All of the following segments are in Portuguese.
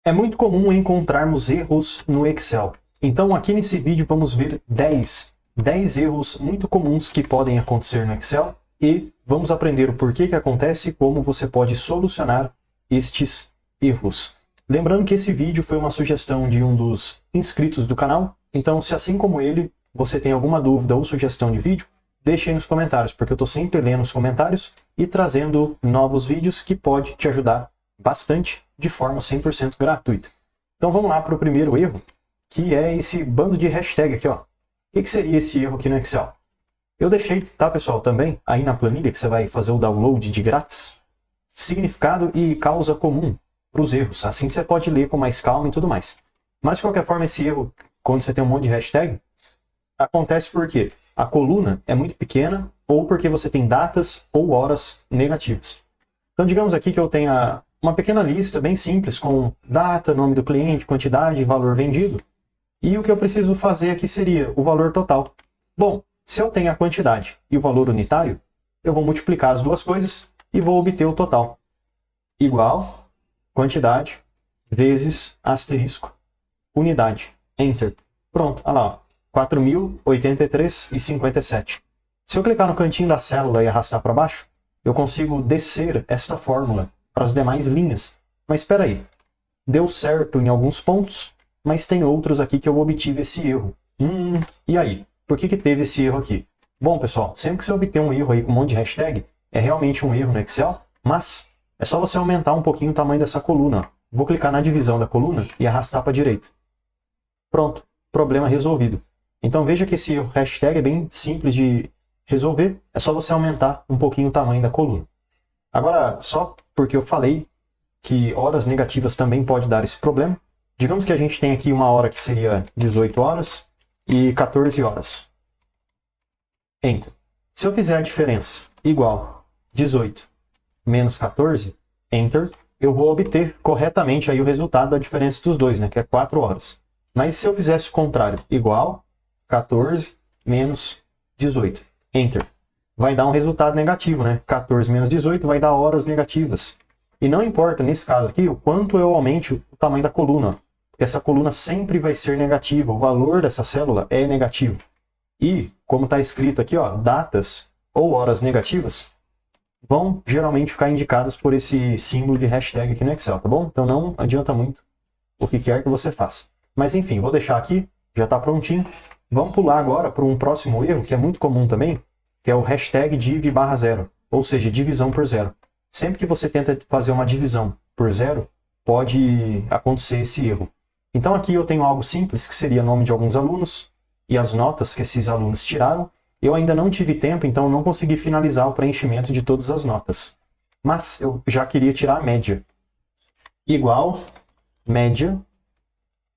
É muito comum encontrarmos erros no Excel. Então aqui nesse vídeo vamos ver 10 erros muito comuns que podem acontecer no Excel e vamos aprender o porquê que acontece e como você pode solucionar estes erros. Lembrando que esse vídeo foi uma sugestão de um dos inscritos do canal, então se assim como ele, você tem alguma dúvida ou sugestão de vídeo, deixe aí nos comentários, porque eu estou sempre lendo os comentários e trazendo novos vídeos que pode te ajudar bastante de forma 100% gratuita. Então vamos lá para o primeiro erro, que é esse bando de hashtag aqui, ó. O que seria esse erro aqui no Excel? Eu deixei, tá pessoal, também aí na planilha que você vai fazer o download de grátis, significado e causa comum para os erros. Assim você pode ler com mais calma e tudo mais. Mas de qualquer forma esse erro, quando você tem um monte de hashtag, acontece porque a coluna é muito pequena ou porque você tem datas ou horas negativas. Então digamos aqui que eu tenha uma pequena lista bem simples com data, nome do cliente, quantidade e valor vendido. E o que eu preciso fazer aqui seria o valor total. Bom, se eu tenho a quantidade e o valor unitário, eu vou multiplicar as duas coisas e vou obter o total. Igual quantidade vezes asterisco unidade. Enter. Pronto, olha lá, ó. 4.083,57. Se eu clicar no cantinho da célula e arrastar para baixo, eu consigo descer esta fórmula para as demais linhas. Mas espera aí, deu certo em alguns pontos, mas tem outros aqui que eu obtive esse erro. E aí? Por que teve esse erro aqui? Bom, pessoal, sempre que você obter um erro aí com um monte de hashtag, é realmente um erro no Excel, mas é só você aumentar um pouquinho o tamanho dessa coluna. Ó. Vou clicar na divisão da coluna e arrastar para a direita. Pronto, problema resolvido. Então veja que esse erro hashtag é bem simples de resolver, é só você aumentar um pouquinho o tamanho da coluna. Agora, só porque eu falei que horas negativas também pode dar esse problema, digamos que a gente tem aqui uma hora que seria 18 horas e 14 horas. Enter. Se eu fizer a diferença igual 18 menos 14, Enter, eu vou obter corretamente aí o resultado da diferença dos dois, né, que é 4 horas. Mas se eu fizesse o contrário, igual 14 menos 18, Enter, vai dar um resultado negativo, né? 14 menos 18 vai dar horas negativas. E não importa, nesse caso aqui, o quanto eu aumente o tamanho da coluna. Porque essa coluna sempre vai ser negativa, o valor dessa célula é negativo. E, como está escrito aqui, ó, datas ou horas negativas vão geralmente ficar indicadas por esse símbolo de hashtag aqui no Excel, tá bom? Então não adianta muito o que quer que você faça. Mas enfim, vou deixar aqui, já está prontinho. Vamos pular agora para um próximo erro, que é muito comum também, que é o hashtag div/0, ou seja, divisão por zero. Sempre que você tenta fazer uma divisão por zero, pode acontecer esse erro. Então aqui eu tenho algo simples, que seria o nome de alguns alunos e as notas que esses alunos tiraram. Eu ainda não tive tempo, então não consegui finalizar o preenchimento de todas as notas. Mas eu já queria tirar a média. Igual, média,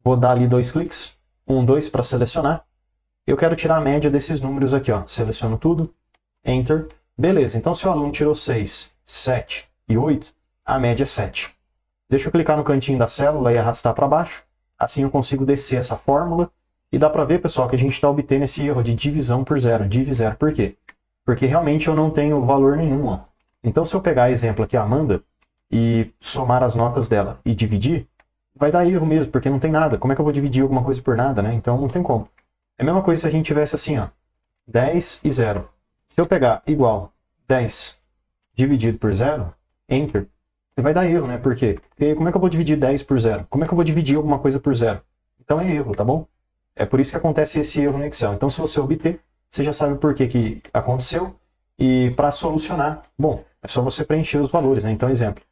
vou dar ali 2 cliques, 1, 2 para selecionar. Eu quero tirar a média desses números aqui, ó. Seleciono tudo, Enter. Beleza, então se o aluno tirou 6, 7 e 8, a média é 7. Deixa eu clicar no cantinho da célula e arrastar para baixo. Assim eu consigo descer essa fórmula. E dá para ver, pessoal, que a gente está obtendo esse erro de divisão por zero. Div zero. Por quê? Porque realmente eu não tenho valor nenhum. Ó. Então se eu pegar exemplo aqui, a Amanda, e somar as notas dela e dividir, vai dar erro mesmo, porque não tem nada. Como é que eu vou dividir alguma coisa por nada, né? Então não tem como. É a mesma coisa se a gente tivesse assim, ó, 10 e 0. Se eu pegar igual 10 dividido por 0, Enter, vai dar erro, né? Por quê? Porque como é que eu vou dividir 10 por 0? Como é que eu vou dividir alguma coisa por 0? Então é erro, tá bom? É por isso que acontece esse erro no Excel. Então se você obter, você já sabe por que aconteceu. E para solucionar, bom, é só você preencher os valores, né? Então exemplo,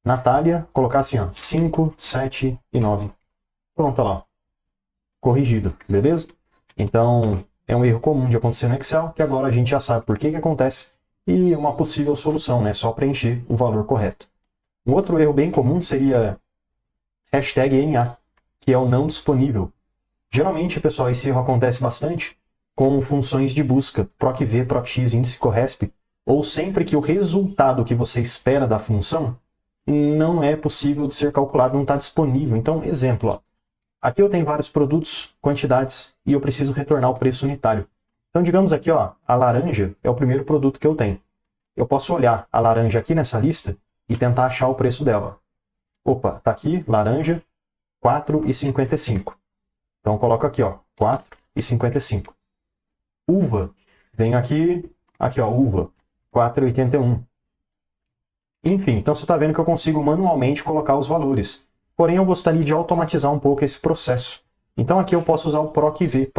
Natália, colocar assim, ó, 5, 7 e 9. Pronto, olha lá. Corrigido, beleza? Então, é um erro comum de acontecer no Excel, que agora a gente já sabe por que acontece e uma possível solução, né? Só preencher o valor correto. Um outro erro bem comum seria hashtag NA, que é o não disponível. Geralmente, pessoal, esse erro acontece bastante com funções de busca, procv, procx, índice corresp, ou sempre que o resultado que você espera da função não é possível de ser calculado, não está disponível. Então, exemplo, ó. Aqui eu tenho vários produtos, quantidades, e eu preciso retornar o preço unitário. Então, digamos aqui, ó, a laranja é o primeiro produto que eu tenho. Eu posso olhar a laranja aqui nessa lista e tentar achar o preço dela. Opa, tá aqui, laranja, 4,55. Então coloco aqui, ó, 4,55. Uva, venho aqui, ó, uva, 4,81. Enfim, então você está vendo que eu consigo manualmente colocar os valores. Porém, eu gostaria de automatizar um pouco esse processo. Então aqui eu posso usar o procv,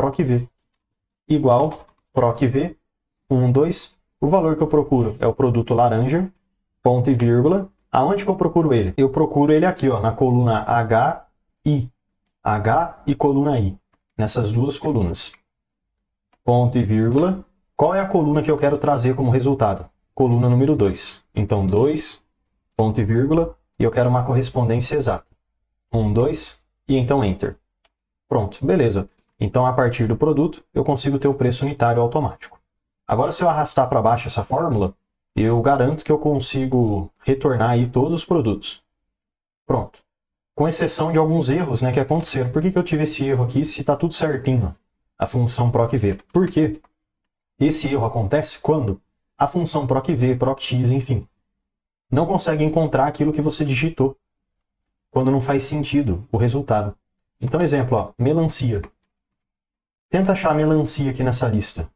igual procv, 1, 2. O valor que eu procuro é o produto laranja, ponto e vírgula. Aonde que eu procuro ele? Eu procuro ele aqui, ó, na coluna H, I. H e coluna I. Nessas duas colunas. Ponto e vírgula. Qual é a coluna que eu quero trazer como resultado? Coluna número 2. Então, 2, ponto e vírgula, e eu quero uma correspondência exata. 1, 2, e então Enter. Pronto, beleza. Então, a partir do produto, eu consigo ter o preço unitário automático. Agora, se eu arrastar para baixo essa fórmula, eu garanto que eu consigo retornar aí todos os produtos. Pronto. Com exceção de alguns erros, né, que aconteceram. Por que eu tive esse erro aqui se está tudo certinho? A função procv. Por quê? Esse erro acontece quando a função procv, procx, enfim, não consegue encontrar aquilo que você digitou, quando não faz sentido o resultado. Então, exemplo, ó, melancia. Tenta achar melancia aqui nessa lista.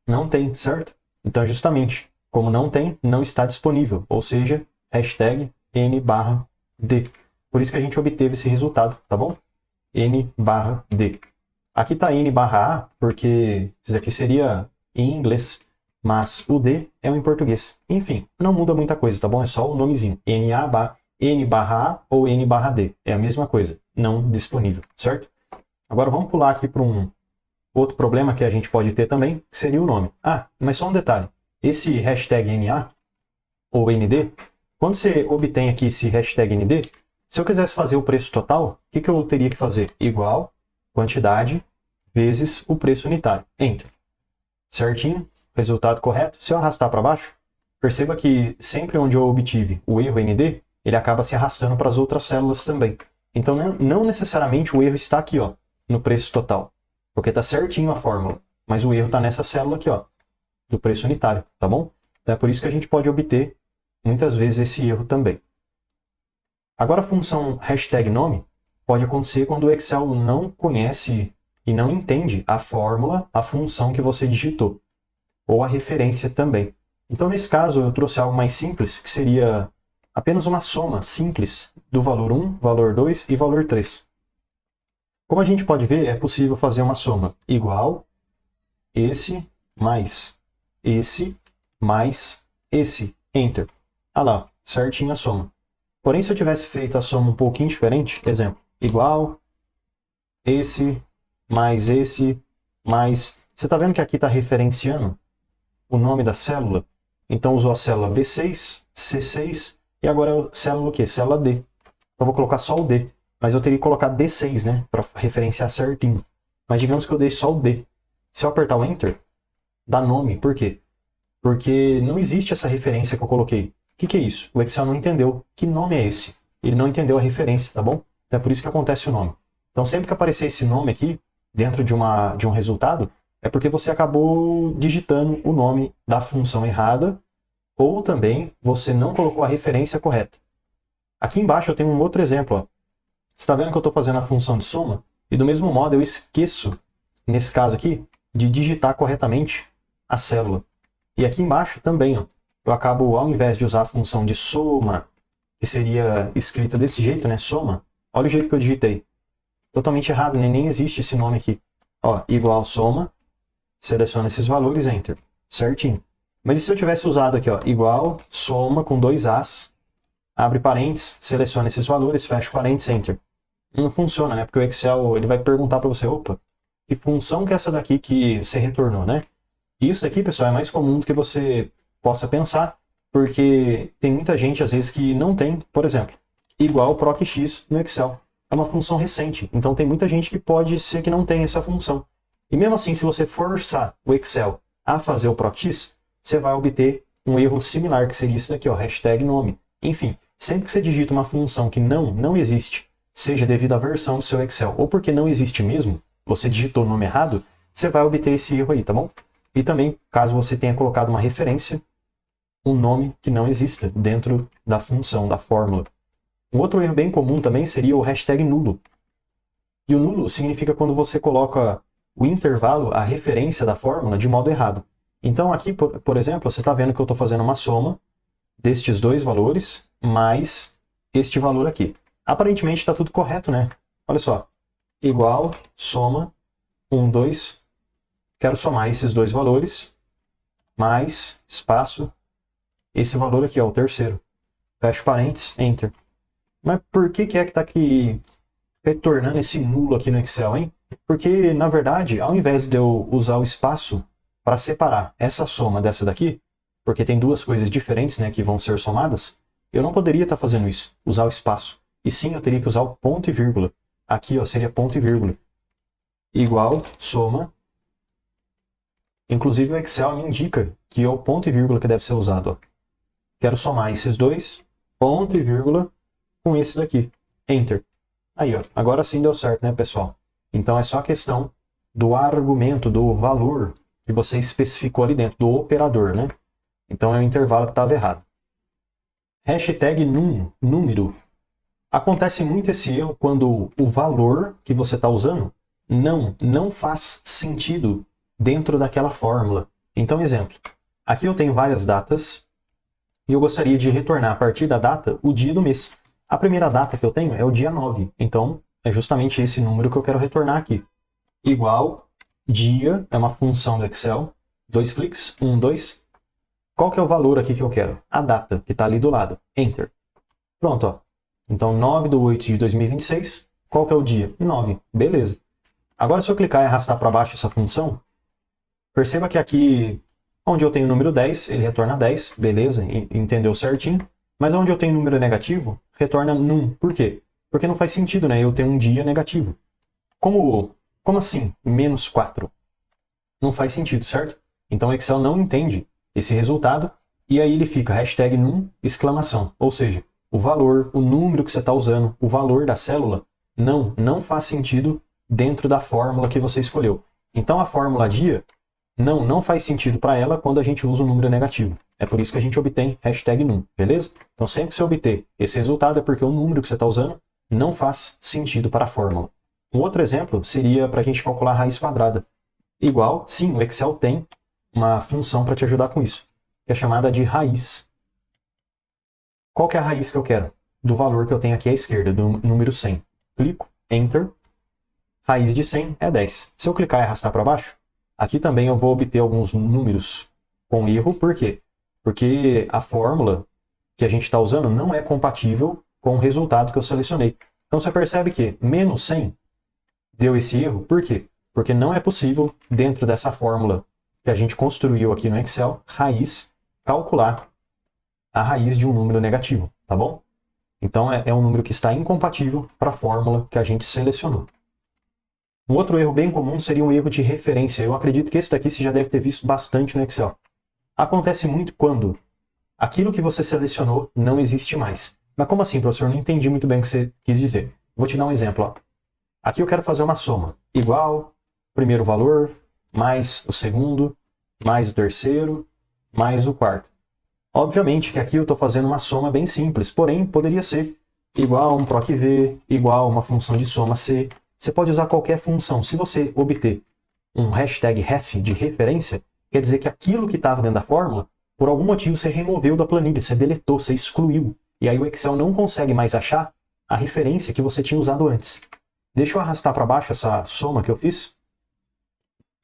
Não tem, certo? Então, justamente, como não tem, não está disponível, ou seja, hashtag n/d. Por isso que a gente obteve esse resultado, tá bom? n/d. Aqui está n/a, porque isso aqui seria em inglês, mas o d é em português. Enfim, não muda muita coisa, tá bom? É só o nomezinho. n/a ou n/d. É a mesma coisa, não disponível, certo? Agora vamos pular aqui para um outro problema que a gente pode ter também, que seria o nome. Ah, mas só um detalhe. Esse hashtag NA ou ND, quando você obtém aqui esse hashtag ND, se eu quisesse fazer o preço total, o que eu teria que fazer? Igual quantidade vezes o preço unitário. Enter. Certinho? Resultado correto. Se eu arrastar para baixo, perceba que sempre onde eu obtive o erro ND, ele acaba se arrastando para as outras células também. Então não necessariamente o erro está aqui, ó, no preço total, porque está certinho a fórmula, mas o erro está nessa célula aqui, ó, do preço unitário, tá bom? Então é por isso que a gente pode obter muitas vezes esse erro também. Agora a função hashtag nome pode acontecer quando o Excel não conhece e não entende a fórmula, a função que você digitou, ou a referência também. Então nesse caso eu trouxe algo mais simples, que seria apenas uma soma simples do valor 1, valor 2 e valor 3. Como a gente pode ver, é possível fazer uma soma igual esse mais esse. Enter. Ah lá, certinho a soma. Porém, se eu tivesse feito a soma um pouquinho diferente, exemplo, igual esse, mais... Você está vendo que aqui está referenciando o nome da célula? Então usou a célula B6, C6, e agora é a célula o quê? Célula D. Eu vou colocar só o D, mas eu teria que colocar D6, né? Para referenciar certinho. Mas digamos que eu deixe só o D. Se eu apertar o Enter, dá nome. Por quê? Porque não existe essa referência que eu coloquei. O que é isso? O Excel não entendeu. Que nome é esse? Ele não entendeu a referência, tá bom? Então é por isso que acontece o nome. Então sempre que aparecer esse nome aqui, dentro de um resultado, é porque você acabou digitando o nome da função errada, ou também você não colocou a referência correta. Aqui embaixo eu tenho um outro exemplo. Ó. Você está vendo que eu estou fazendo a função de soma? E do mesmo modo eu esqueço, nesse caso aqui, de digitar corretamente a célula. E aqui embaixo também, ó, eu acabo, ao invés de usar a função de soma, que seria escrita desse jeito, né, soma, olha o jeito que eu digitei. Totalmente errado, né? Nem existe esse nome aqui. Ó, igual soma, seleciona esses valores, Enter. Certinho. Mas e se eu tivesse usado aqui, ó, igual soma com 2 As, abre parênteses, seleciona esses valores, fecha parênteses, Enter. Não funciona, né? Porque o Excel ele vai perguntar para você, opa, que função que é essa daqui que você retornou, né? Isso aqui, pessoal, é mais comum do que você possa pensar, porque tem muita gente, às vezes, que não tem, por exemplo, igual procx no Excel. É uma função recente, então tem muita gente que pode ser que não tenha essa função. E mesmo assim, se você forçar o Excel a fazer o procx, você vai obter um erro similar, que seria isso daqui, ó, hashtag nome. Enfim, sempre que você digita uma função que não existe, seja devido à versão do seu Excel, ou porque não existe mesmo, você digitou o nome errado, você vai obter esse erro aí, tá bom? E também, caso você tenha colocado uma referência, um nome que não exista dentro da função, da fórmula. Um outro erro bem comum também seria o hashtag nulo. E o nulo significa quando você coloca o intervalo, a referência da fórmula, de modo errado. Então aqui, por exemplo, você está vendo que eu estou fazendo uma soma destes dois valores mais este valor aqui. Aparentemente está tudo correto, né? Olha só. Igual, soma, 1, 2. Quero somar esses dois valores, mais, espaço, esse valor aqui, ó, o terceiro. Fecho parênteses, Enter. Mas por que é que está aqui retornando esse nulo aqui no Excel, hein? Porque, na verdade, ao invés de eu usar o espaço para separar essa soma dessa daqui, porque tem duas coisas diferentes, né, que vão ser somadas, eu não poderia estar fazendo isso, usar o espaço. E sim, eu teria que usar o ponto e vírgula. Aqui, ó, seria ponto e vírgula. Igual, soma. Inclusive o Excel me indica que é o ponto e vírgula que deve ser usado, ó. Quero somar esses dois, ponto e vírgula, com esse daqui. Enter. Aí, ó, agora sim deu certo, né, pessoal? Então é só questão do argumento, do valor que você especificou ali dentro, do operador, né? Então é o intervalo que estava errado. Hashtag número. Acontece muito esse erro quando o valor que você está usando não faz sentido dentro daquela fórmula. Então, exemplo. Aqui eu tenho várias datas e eu gostaria de retornar a partir da data o dia do mês. A primeira data que eu tenho é o dia 9. Então, é justamente esse número que eu quero retornar aqui. Igual, dia, é uma função do Excel. 2 cliques, 1, 2. Qual que é o valor aqui que eu quero? A data, que está ali do lado. Enter. Pronto, ó. Então, 9/8/2026. Qual que é o dia? 9. Beleza. Agora, se eu clicar e arrastar para baixo essa função, perceba que aqui, onde eu tenho o número 10, ele retorna 10. Beleza, entendeu certinho. Mas onde eu tenho número negativo, retorna num. Por quê? Porque não faz sentido, né? Eu tenho um dia negativo. Como assim? Menos 4. Não faz sentido, certo? Então o Excel não entende esse resultado e aí ele fica hashtag num, exclamação. Ou seja, o valor, o número que você está usando, o valor da célula, não faz sentido dentro da fórmula que você escolheu. Então a fórmula dia, não faz sentido para ela quando a gente usa um número negativo. É por isso que a gente obtém hashtag num, beleza? Então sempre que você obter esse resultado é porque o número que você está usando não faz sentido para a fórmula. Um outro exemplo seria para a gente calcular a raiz quadrada. Igual, sim, o Excel tem uma função para te ajudar com isso, que é chamada de raiz. Qual que é a raiz que eu quero? Do valor que eu tenho aqui à esquerda, do número 100. Clico, Enter, raiz de 100 é 10. Se eu clicar e arrastar para baixo, aqui também eu vou obter alguns números com erro, por quê? Porque a fórmula que a gente está usando não é compatível com o resultado que eu selecionei. Então você percebe que menos 100 deu esse erro, por quê? Porque não é possível, dentro dessa fórmula que a gente construiu aqui no Excel, raiz, calcular a raiz de um número negativo, tá bom? Então é um número que está incompatível para a fórmula que a gente selecionou. Um outro erro bem comum seria um erro de referência. Eu acredito que esse daqui você já deve ter visto bastante no Excel. Acontece muito quando aquilo que você selecionou não existe mais. Mas como assim, professor? Não entendi muito bem o que você quis dizer. Vou te dar um exemplo. Ó. Aqui eu quero fazer uma soma. Igual, primeiro valor, mais o segundo, mais o terceiro, mais o quarto. Obviamente que aqui eu estou fazendo uma soma bem simples, porém poderia ser igual a um proc v, igual a uma função de soma c. Você pode usar qualquer função. Se você obter um hashtag ref de referência, quer dizer que aquilo que estava dentro da fórmula, por algum motivo você removeu da planilha, você deletou, você excluiu. E aí o Excel não consegue mais achar a referência que você tinha usado antes. Deixa eu arrastar para baixo essa soma que eu fiz.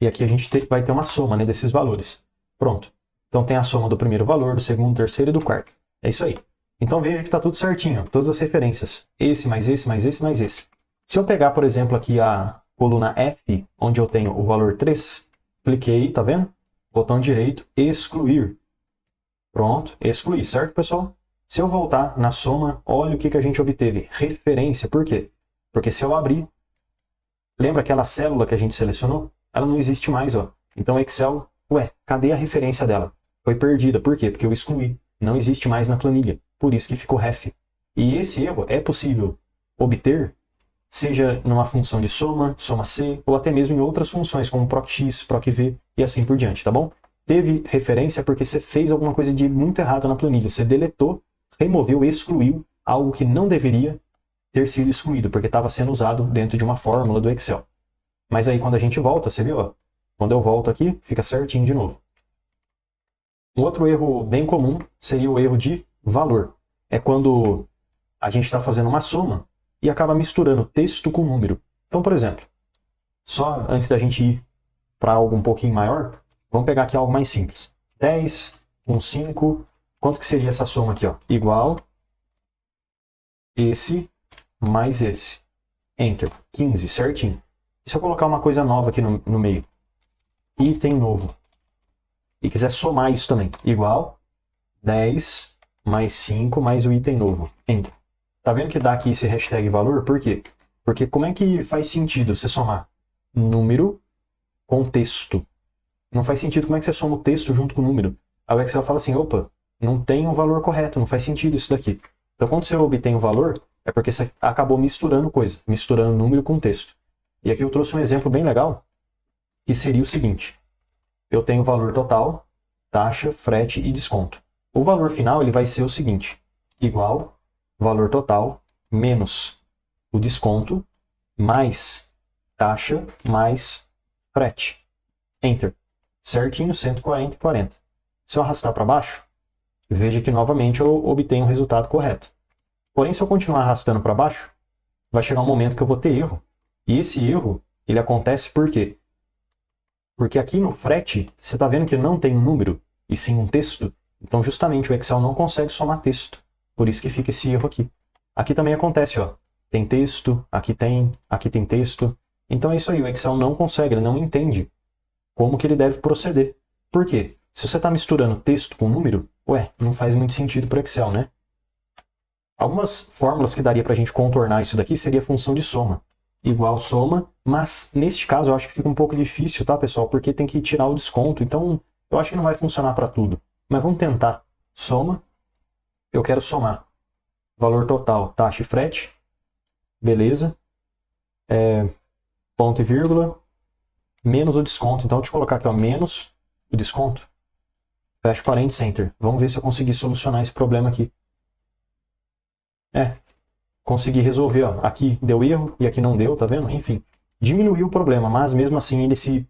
E aqui a gente vai ter uma soma, né, desses valores. Pronto. Então tem a soma do primeiro valor, do segundo, do terceiro e do quarto. É isso aí. Então veja que está tudo certinho, todas as referências. Esse, mais esse, mais esse, mais esse. Se eu pegar, por exemplo, aqui a coluna F, onde eu tenho o valor 3, cliquei, tá vendo? Botão direito, excluir. Pronto, excluir, certo, pessoal? Se eu voltar na soma, olha o que a gente obteve. Referência, por quê? Porque se eu abrir, lembra aquela célula que a gente selecionou? Ela não existe mais, ó. Então o Excel, ué, cadê a referência dela? Foi perdida, por quê? Porque eu excluí. Não existe mais na planilha, por isso que ficou ref. E esse erro é possível obter, seja numa função de soma, soma C, ou até mesmo em outras funções, como procx, procv e assim por diante, tá bom? Teve referência porque você fez alguma coisa de muito errado na planilha. Você deletou, removeu, excluiu algo que não deveria ter sido excluído, porque estava sendo usado dentro de uma fórmula do Excel. Mas aí quando a gente volta, você viu? Ó, quando eu volto aqui, fica certinho de novo. Um outro erro bem comum seria o erro de valor. É quando a gente está fazendo uma soma e acaba misturando texto com número. Então, por exemplo, só antes da gente ir para algo um pouquinho maior, vamos pegar aqui algo mais simples. 10 com 5, quanto que seria essa soma aqui? Ó? Igual esse mais esse. Enter. 15, certinho. E se eu colocar uma coisa nova aqui no meio? Item novo. E quiser somar isso também. Igual 10 mais 5 mais o item novo. Enter. Tá vendo que dá aqui esse hashtag valor? Por quê? Porque como é que faz sentido você somar número com texto? Não faz sentido. Como é que você soma o texto junto com o número? Aí o Excel fala assim, opa, não tem um valor correto, não faz sentido isso daqui. Então quando você obtém o valor, é porque você acabou misturando coisa, misturando número com texto. E aqui eu trouxe um exemplo bem legal, que seria o seguinte. Eu tenho o valor total, taxa, frete e desconto. O valor final ele vai ser o seguinte, igual valor total menos o desconto mais taxa mais frete. Enter. Certinho, 140 e 40. Se eu arrastar para baixo, veja que novamente eu obtenho o resultado correto. Porém, se eu continuar arrastando para baixo, vai chegar um momento que eu vou ter erro. E esse erro, ele acontece por quê? Porque aqui no frete, você está vendo que não tem um número, e sim um texto. Então, justamente, o Excel não consegue somar texto. Por isso que fica esse erro aqui. Aqui também acontece, ó. Tem texto, aqui tem texto. Então é isso aí, o Excel não consegue, ele não entende como que ele deve proceder. Por quê? Se você está misturando texto com número, não faz muito sentido para o Excel, né? Algumas fórmulas que daria para a gente contornar isso daqui seria a função de soma. Igual soma, mas neste caso eu acho que fica um pouco difícil, tá, pessoal? Porque tem que tirar o desconto, então eu acho que não vai funcionar para tudo. Mas vamos tentar. Soma, eu quero somar valor total, taxa e frete. Beleza. Ponto e vírgula. Menos o desconto. Então, deixa eu colocar aqui, ó, menos o desconto. Fecha parênteses, enter. Vamos ver se eu consegui solucionar esse problema aqui. Consegui resolver, ó. Aqui deu erro e aqui não deu, tá vendo? Enfim, diminuiu o problema, mas mesmo assim ele se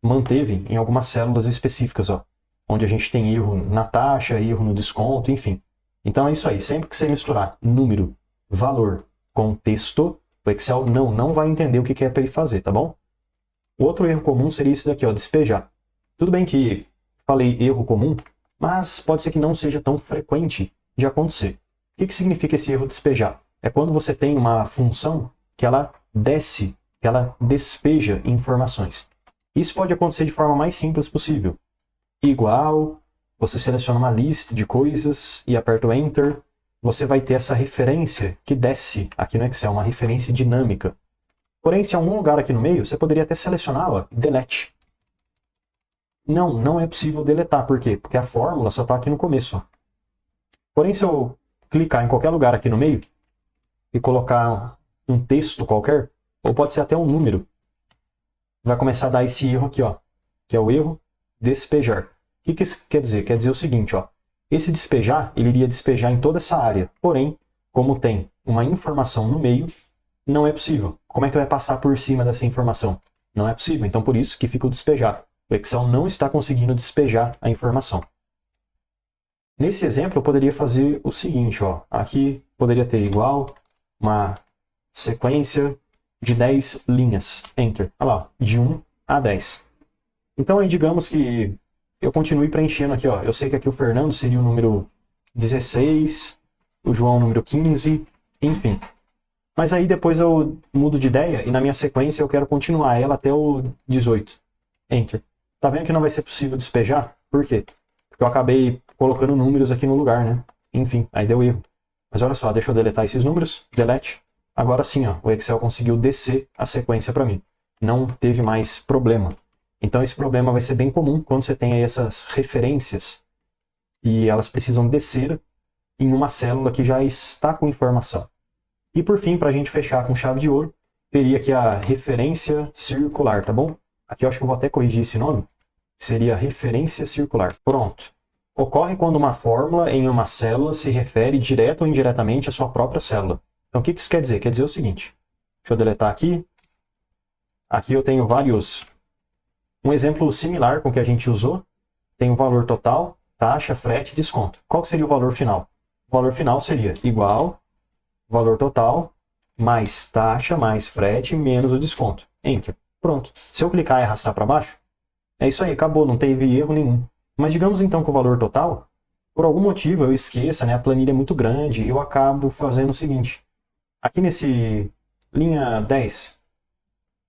manteve em algumas células específicas, ó, onde a gente tem erro na taxa, erro no desconto, enfim. Então é isso aí, sempre que você misturar número, valor com texto, o Excel não vai entender o que é para ele fazer, tá bom? O outro erro comum seria esse daqui, ó, despejar. Tudo bem que falei erro comum, mas pode ser que não seja tão frequente de acontecer. O que significa esse erro despejar? É quando você tem uma função que ela desce, que ela despeja informações. Isso pode acontecer de forma mais simples possível. Igual, você seleciona uma lista de coisas e aperta o Enter, você vai ter essa referência que desce aqui no Excel, uma referência dinâmica. Porém, se há algum lugar aqui no meio, você poderia até selecionar, ó, Delete. Não é possível deletar. Por quê? Porque a fórmula só está aqui no começo. Ó. Porém, se eu clicar em qualquer lugar aqui no meio e colocar um texto qualquer, ou pode ser até um número, vai começar a dar esse erro aqui, ó, que é o erro despejar. O que isso quer dizer? Quer dizer o seguinte, ó, esse despejar, ele iria despejar em toda essa área. Porém, como tem uma informação no meio, não é possível. Como é que vai passar por cima dessa informação? Não é possível. Então, por isso que fica o despejar. O Excel não está conseguindo despejar a informação. Nesse exemplo, eu poderia fazer o seguinte, ó. Aqui poderia ter igual uma sequência de 10 linhas. Enter. Olha lá, de 1 a 10. Então, aí, digamos que eu continue preenchendo aqui, ó. Eu sei que aqui o Fernando seria o número 16, o João o número 15, enfim. Mas aí depois eu mudo de ideia e na minha sequência eu quero continuar ela até o 18. Enter. Tá vendo que não vai ser possível despejar? Por quê? Porque eu acabei colocando números aqui no lugar, né? Enfim, aí deu erro. Mas olha só, deixa eu deletar esses números. Delete. Agora sim, ó, o Excel conseguiu descer a sequência para mim. Não teve mais problema. Então esse problema vai ser bem comum quando você tem aí essas referências e elas precisam descer em uma célula que já está com informação. E por fim, para a gente fechar com chave de ouro, teria aqui a referência circular, tá bom? Aqui eu acho que eu vou até corrigir esse nome. Seria referência circular. Pronto. ocorre quando uma fórmula em uma célula se refere direto ou indiretamente à sua própria célula. Então, o que isso quer dizer? Quer dizer o seguinte. Deixa eu deletar aqui. Aqui eu tenho vários... Um exemplo similar com o que a gente usou. Tem o valor total, taxa, frete, desconto. Qual seria o valor final? O valor final seria igual valor total mais taxa, mais frete, menos o desconto. Enter. Pronto. Se eu clicar e arrastar para baixo, é isso aí, acabou, não teve erro nenhum. Mas digamos então que o valor total, por algum motivo eu esqueça, né, a planilha é muito grande, eu acabo fazendo o seguinte. Aqui nesse linha 10,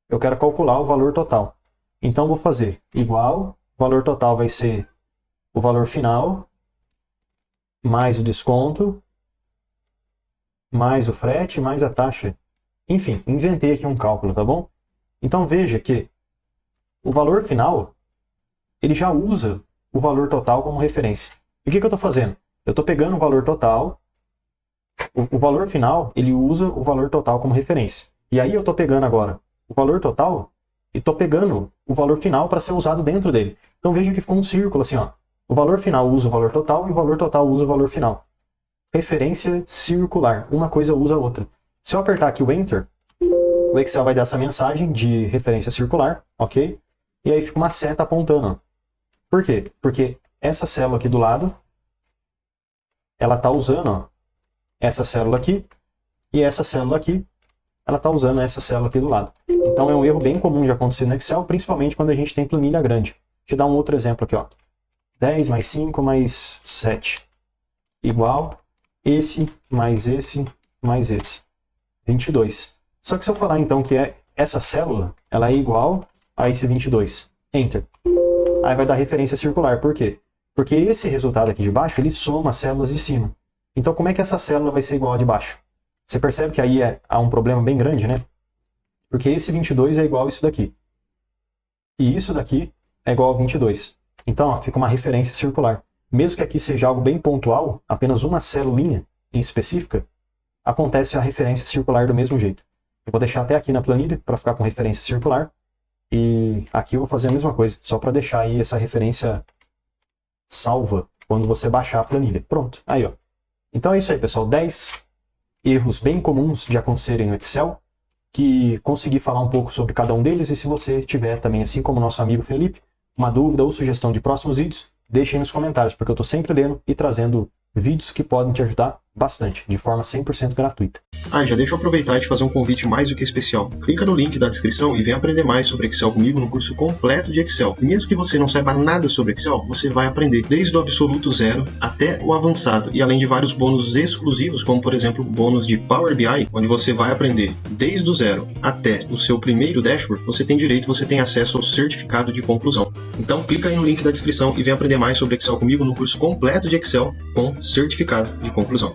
eu quero calcular o valor total. Então vou fazer igual, o valor total vai ser o valor final, mais o desconto, mais o frete, mais a taxa. Enfim, inventei aqui um cálculo, tá bom? Então veja que o valor final, ele já usa o valor total como referência. E o que eu estou fazendo? Eu estou pegando o valor total, o valor final, ele usa o valor total como referência. E aí eu estou pegando agora o valor total e estou pegando o valor final para ser usado dentro dele. Então veja que ficou um círculo assim, ó. O valor final usa o valor total e o valor total usa o valor final. Referência circular. Uma coisa usa a outra. Se eu apertar aqui o Enter, o Excel vai dar essa mensagem de referência circular, ok? E aí fica uma seta apontando. Ó. Por quê? Porque essa célula aqui do lado, ela está usando ó, essa célula aqui, e essa célula aqui, ela está usando essa célula aqui do lado. Então é um erro bem comum de acontecer no Excel, principalmente quando a gente tem planilha grande. Deixa eu dar um outro exemplo aqui. Ó. 10 mais 5 mais 7. Igual esse mais esse mais esse. 22. Só que se eu falar então que essa célula, ela é igual a esse 22. Enter. Aí vai dar referência circular. Por quê? Porque esse resultado aqui de baixo, ele soma as células de cima. Então como é que essa célula vai ser igual a de baixo? Você percebe que aí há um problema bem grande, né? Porque esse 22 é igual a isso daqui. E isso daqui é igual a 22. Então ó, fica uma referência circular. Mesmo que aqui seja algo bem pontual, apenas uma celulinha em específica, acontece a referência circular do mesmo jeito. Eu vou deixar até aqui na planilha para ficar com referência circular. E aqui eu vou fazer a mesma coisa, só para deixar aí essa referência salva quando você baixar a planilha. Pronto, aí ó. Então é isso aí, pessoal. 10 erros bem comuns de acontecerem no Excel, que consegui falar um pouco sobre cada um deles. E se você tiver também, assim como o nosso amigo Felipe, uma dúvida ou sugestão de próximos vídeos, deixem nos comentários, porque eu estou sempre lendo e trazendo vídeos que podem te ajudar bastante, de forma 100% gratuita. Já deixa eu aproveitar e te fazer um convite mais do que especial. Clica no link da descrição e vem aprender mais sobre Excel comigo no curso completo de Excel. E mesmo que você não saiba nada sobre Excel, você vai aprender desde o absoluto zero até o avançado. E além de vários bônus exclusivos, como por exemplo o bônus de Power BI, onde você vai aprender desde o zero até o seu primeiro dashboard, você tem direito, você tem acesso ao certificado de conclusão. Então clica aí no link da descrição e vem aprender mais sobre Excel comigo no curso completo de Excel com certificado de conclusão.